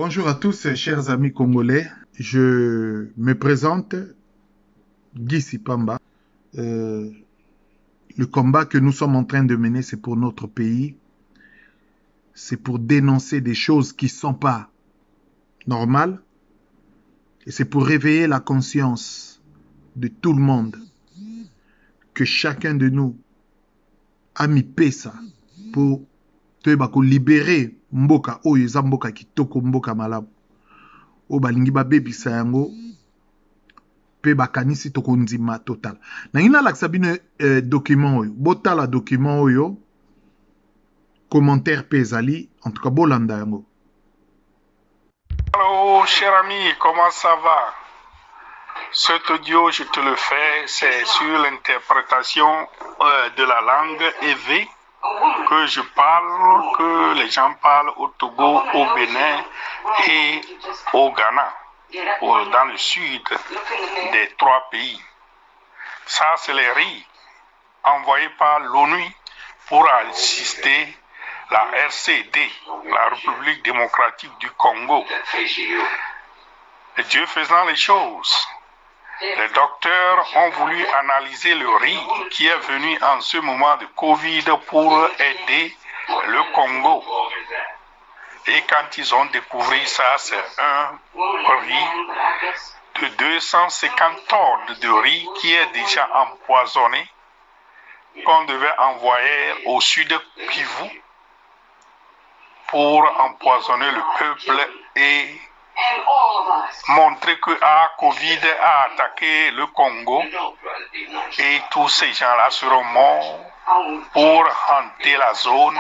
Bonjour à tous, chers amis congolais. Je me présente, Guy Sipamba. Le combat que nous sommes en train de mener, c'est pour notre pays. C'est pour dénoncer des choses qui ne sont pas normales. Et c'est pour réveiller la conscience de tout le monde. Que chacun de nous a mis pesa pour libérer mboka oyo eza mboka kitoko mboka malamu. O balingi babebisa yango pe bakanisi tokondima total. Nangina lakisa bino document oyo. Botala document oyo. Commentaire pe ezali. En tout cas, bolanda yango. Allô, cher ami, comment ça va? Cet audio, je te le fais, c'est sur l'interprétation de la langue EV que je parle, que les gens parlent au Togo, au Bénin et au Ghana, dans le sud des trois pays. Ça, c'est les riz envoyés par l'ONU pour assister la RCD, la République démocratique du Congo. Et Dieu faisant les choses, les docteurs ont voulu analyser le riz qui est venu en ce moment de Covid pour aider le Congo. Et quand ils ont découvert ça, c'est un riz de 250 tonnes de riz qui est déjà empoisonné, qu'on devait envoyer au sud Kivu pour empoisonner le peuple et montrer que Covid a attaqué le Congo et tous ces gens-là seront morts pour hanter la zone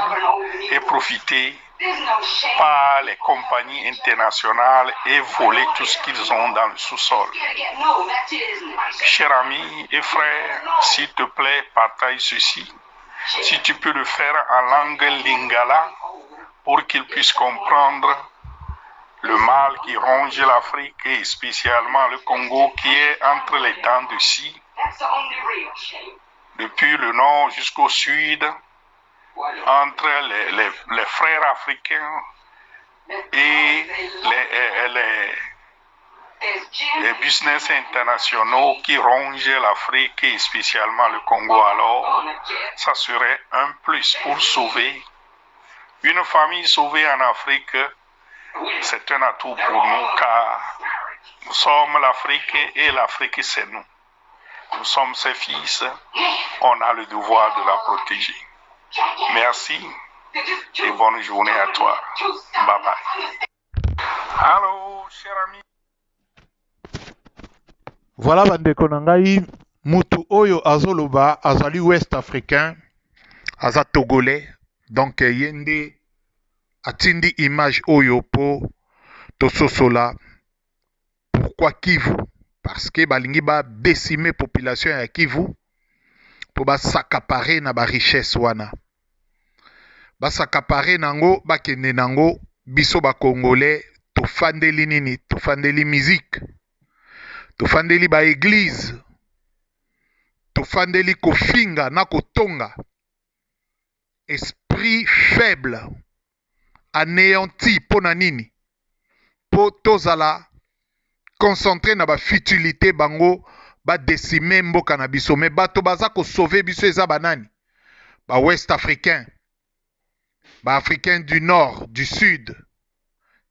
et profiter par les compagnies internationales et voler tout ce qu'ils ont dans le sous-sol. Chers amis et frères, s'il te plaît, partage ceci. Si tu peux le faire en langue lingala pour qu'ils puissent comprendre le mal qui ronge l'Afrique et spécialement le Congo qui est entre les dents de scie, depuis le nord jusqu'au sud, entre les frères africains et les business internationaux qui rongent l'Afrique et spécialement le Congo. Alors, ça serait un plus pour sauver une famille sauvée en Afrique. C'est un atout pour nous car nous sommes l'Afrique et l'Afrique c'est nous. Nous sommes ses fils, on a le devoir de la protéger. Merci et bonne journée à toi. Bye bye. Allô, cher ami. Voilà bandeko na ngai mutu oyo azoloba azali ouest africain, aza togolais, donc yende atindi image oyo po tososola. Pourquoi Kivu? Parce que balingi ba décimer population ya Kivu po ba s'accaparer na ba richesse wana. Ba s'accaparer nango bakende nango biso ba congolais tofandeli nini? Tofandeli musique. Tofandeli ba église. Tofandeli kofinga na kotonga. Esprit faible. Anéanti pona nini? Po tozala concentré na ba futilité bango ba décimer mboka na biso. Mais bato baza ko sauver biso eza banani? Ba ouest africain. Ba africain du nord, du sud,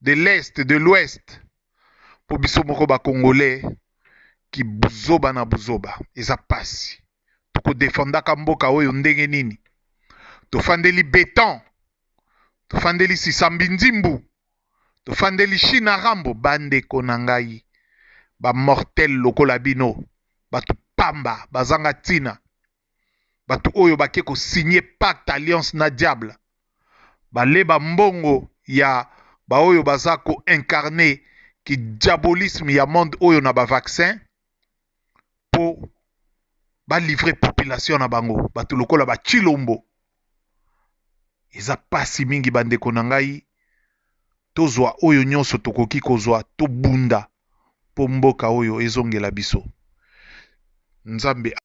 de l'est, de l'ouest. Po biso moko ba congolais ki buzoba na buzoba. Eza pasi. Toko defendaka mboka oyo ndenge nini? Tofandeli béton. Tofandeli Sisambi Nzimbu. Tofandeli China Rambo. Bande konangai. Ba mortel lokola bino. Batu pamba. Bazanga tina. Batu oyo bake ko signer pacte alliance na diable. Baleba mbongo ya ba oyo bazako incarner ki diabolisme ya monde oyo na ba vaccin. Po ba livrer population na bango. Batu lokola ba Chilombo. Eza pasi mingi bandeko na ngai tozwa oyo nyonso tokoki kozwa to bunda po mboka oyo ezongela biso. Nzambe